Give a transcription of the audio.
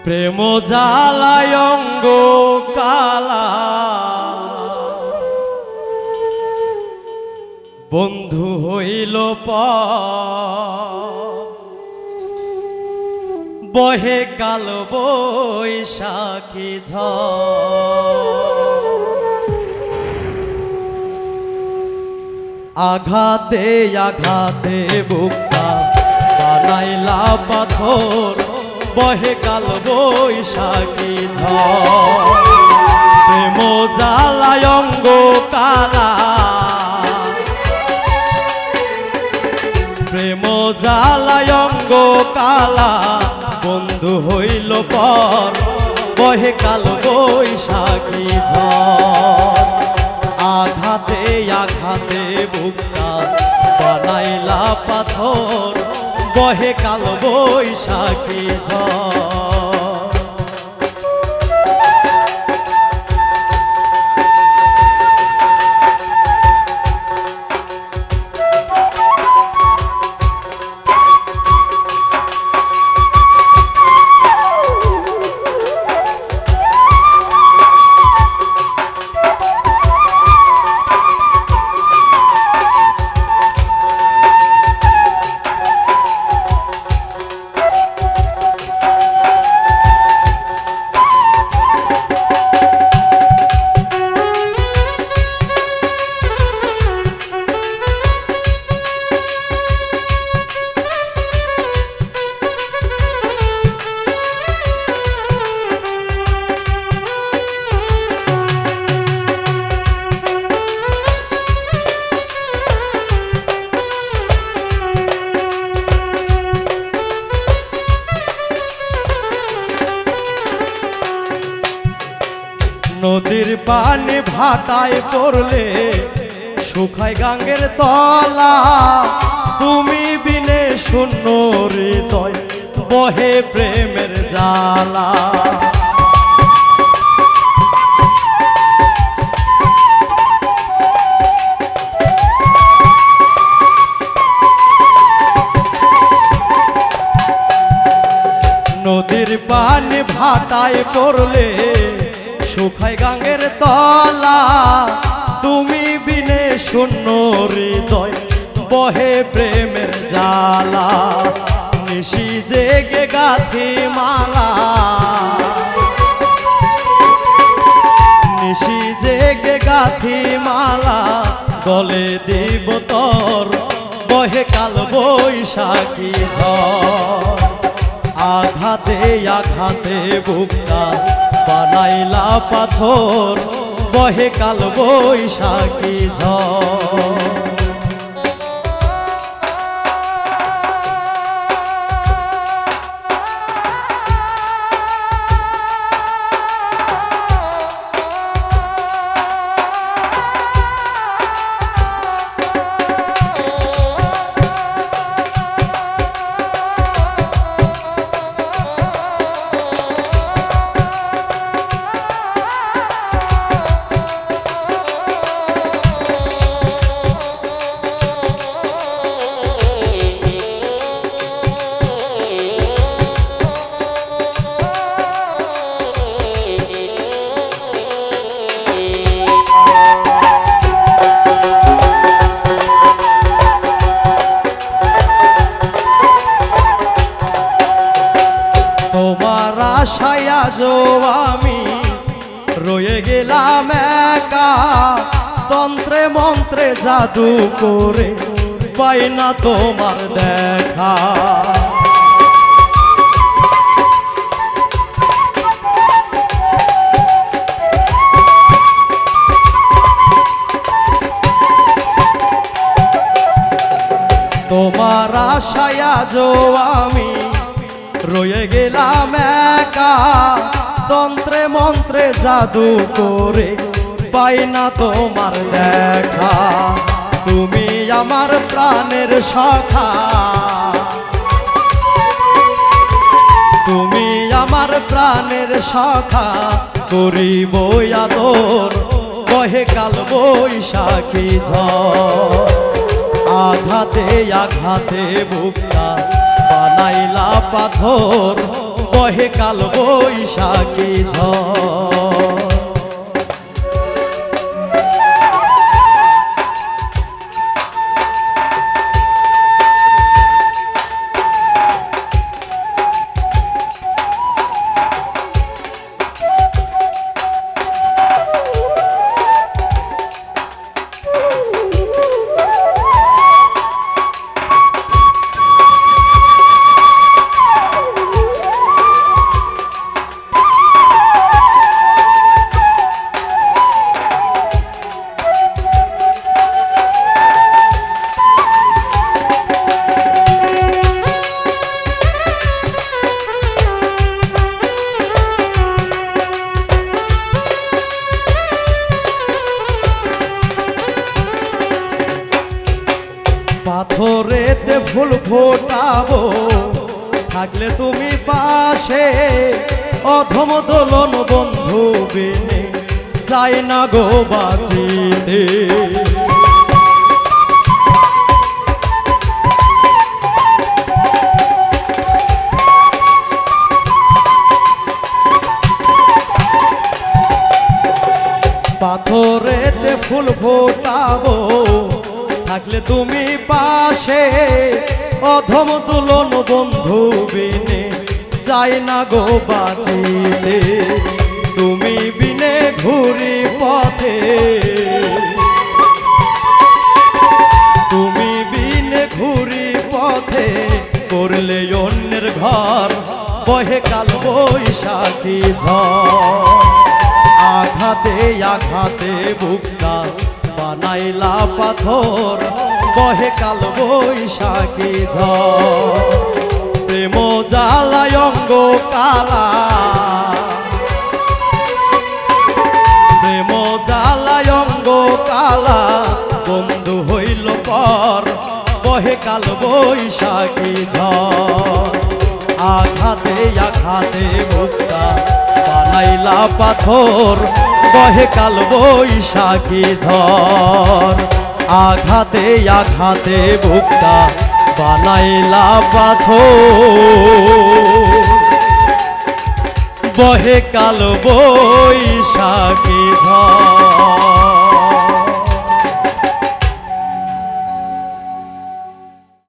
প্রেম জ্বালায় অঙ্গ কালা বন্ধু হইল বহে কাল বৈশাখী আঘাতে আঘাতে বুকটা বানাইলা পাথর বহে কাল বৈশাখী প্রেম জ্বালায় অঙ্গ কালা প্রেম জ্বালায় অঙ্গ কালা বন্ধু হইল পর বহে কাল বৈশাখী আঘাতে আঘাতে বুকটা বানাইলা পাথর বহে কাল বৈশাখী নদীর পানি ভাটায় পড়লে শুকায় গাঙ্গের তলা তুমি বিনে শূন্য হৃদয় বহে প্রেমের জ্বালা নদীর পানি ভাটায় পড়লে শুকায় গাঙ্গের তলা তুমি বিনে শূন্য হৃদয় বহে প্রেমের জ্বালা নিশি জেগে গাথি মালা নিশি জেগে গাথি মালা গলে দিব তোর বহে কাল বৈশাখী আঘাতে আঘাতে বুকটা বানাইলা পাথর বহে কাল বৈশাখী আশায় আজও আমি রয়ে গেলাম একা তন্ত্রে মন্ত্রে জাদু করে পাই না তোমার দেখা তোমার আশায় আজও আমি রয়ে গেলাম একা তন্ত্রে মন্ত্রে জাদু করে পাই না তোমার দেখা তুমি আমার প্রাণের সখা তুমি আমার প্রাণের সখা করিব আদর বহে কাল বৈশাখী আঘাতে আঘাতে বুকটা বানাইলা পাথর বহে কাল বৈশাখী ঝড়। পাথরেতে ফুল ফোটাবো থাকলে তুমি পাশে, অধম দোলন বন্ধু বিনে চাই না গো বাঁচিতে। পাথরেতে ফুল ফোটাবো থাকলে তুমি পাশে, অধম দুলন বন্ধু বিনে চাই না গো বাঁচিতে। তুমি বিনে ঘুরি পথে, তুমি বিনে ঘুরি পথে, করলে অন্যের ঘর বহে কাল বৈশাখী ঝড়। আঘাতে আঘাতে বুকটা বানাইলা পাথর, বহে কাল বৈশাখী ঝড়। প্রেম জ্বালায় অঙ্গ কালা, প্রেম জ্বালায় অঙ্গ কালা, বন্ধু হইল পর বহে কাল বৈশাখী ঝড়। আঘাতে আঘাতে বুকটা বানাইলা পাথর, বহে কাল বৈশাখী ঝড়। আঘাতে আঘাতে বুকটা বানাইলা পাথর, বহে কাল বৈশাখী ঝড়।